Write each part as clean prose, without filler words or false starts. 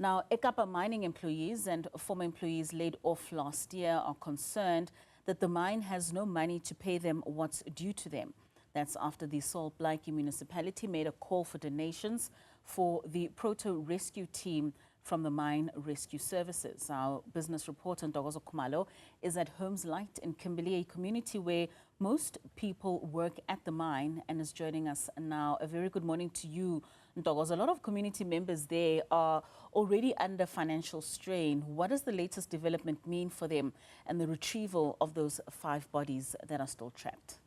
Now, Ekapa Mining employees and former employees laid off last year are concerned that the mine has no money to pay them what's due to them. That's after the Salt Blakey municipality made a call for donations for the proto-rescue team from the Mine Rescue Services. Our business reporter, Ntokozo Khumalo, is at Homes Light in Kimberley, a community where most people work at the mine, and is joining us now. A very good morning to you, Ntokozo. A lot of community members there are already under financial strain. What does the latest development mean for them and the retrieval of those 5 bodies that are still trapped?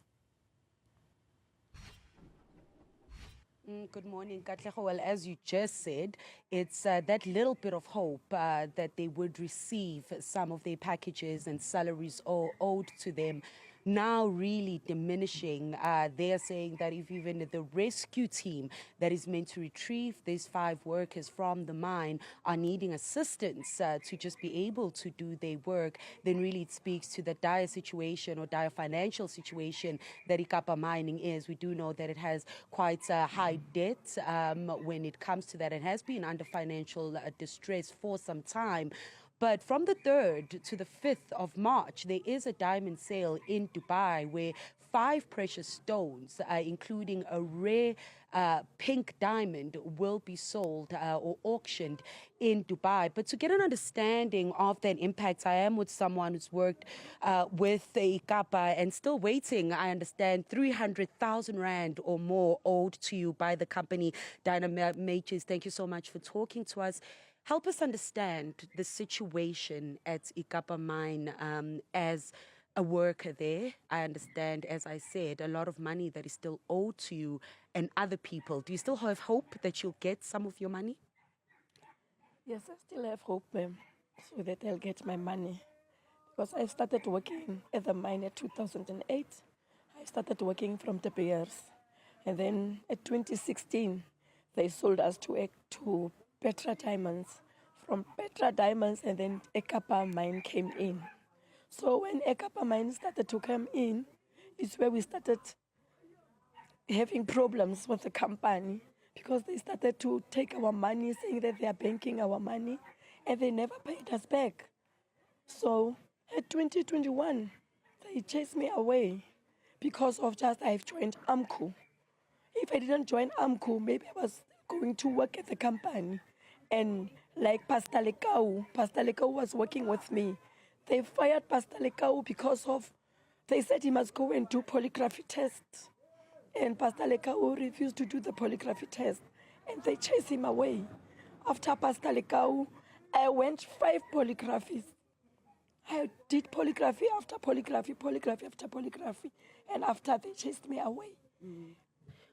Good morning, Katlego. Well, as you just said, it's that little bit of hope that they would receive some of their packages and salaries owed to them now really diminishing. They're saying that if even the rescue team that is meant to retrieve these 5 workers from the mine are needing assistance to just be able to do their work, then really it speaks to the dire situation or dire financial situation that Ekapa Mining is. We do know that it has quite a high debt when it comes to that. It has been under financial distress for some time. But from the 3rd to the 5th of March, there is a diamond sale in Dubai where 5 precious stones, including a rare pink diamond, will be sold or auctioned in Dubai. But to get an understanding of that impact, I am with someone who's worked with the Ekapa and still waiting, I understand, 300,000 Rand or more owed to you by the company. Dinah Mages, thank you so much for talking to us. Help us understand the situation at Ekapa Mine as a worker there. I understand, as I said, a lot of money that is still owed to you and other people. Do you still have hope that you'll get some of your money? Yes, I still have hope, ma'am, so that I'll get my money. Because I started working at the mine in 2008. I started working from the bears. And then in 2016, they sold us to Petra Diamonds. From Petra Diamonds, and then Ekapa Mine came in. So when Ekapa Mine started to come in, it's where we started having problems with the company, because they started to take our money, saying that they are banking our money, and they never paid us back. So at 2021, they chased me away because of just I've joined AMCU. If I didn't join AMCU, maybe I was going to work at the company. And like Pastor Lekau was working with me. They fired Pastor Lekau because of, they said he must go and do polygraphy tests. And Pastor Lekau refused to do the polygraphy test. And they chased him away. After Pastor Lekau, I went 5 polygraphies. I did polygraphy after polygraphy, polygraphy after polygraphy. And after, they chased me away.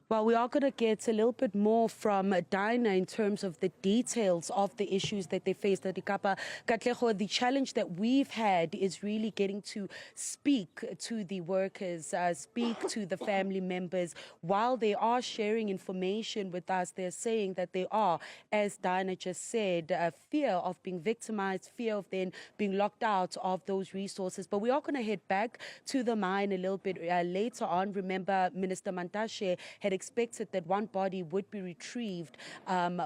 Well, we are going to get a little bit more from Dinah in terms of the details of the issues that they faced at Ekapa. Katlego, the challenge that we've had is really getting to speak to the workers, speak to the family members. While they are sharing information with us, they're saying that they are, as Dinah just said, fear of being victimized, fear of then being locked out of those resources. But we are going to head back to the mine a little bit later on. Remember, Minister Mantashe had expected that 1 body would be retrieved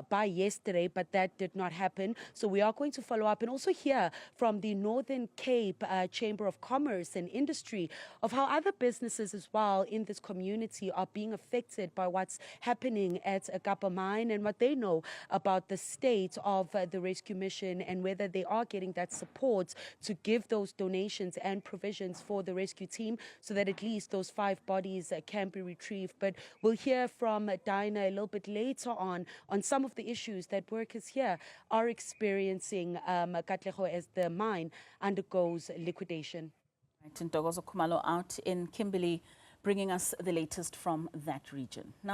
by yesterday, but that did not happen. So we are going to follow up and also hear from the Northern Cape Chamber of Commerce and Industry of how other businesses as well in this community are being affected by what's happening at Ekapa Mine and what they know about the state of the rescue mission and whether they are getting that support to give those donations and provisions for the rescue team so that at least those 5 bodies can be retrieved. But we'll hear from Dinah a little bit later on some of the issues that workers here are experiencing, Katlego, as the mine undergoes liquidation. Ntokozo Khumalo out in Kimberley, bringing us the latest from that region. Now,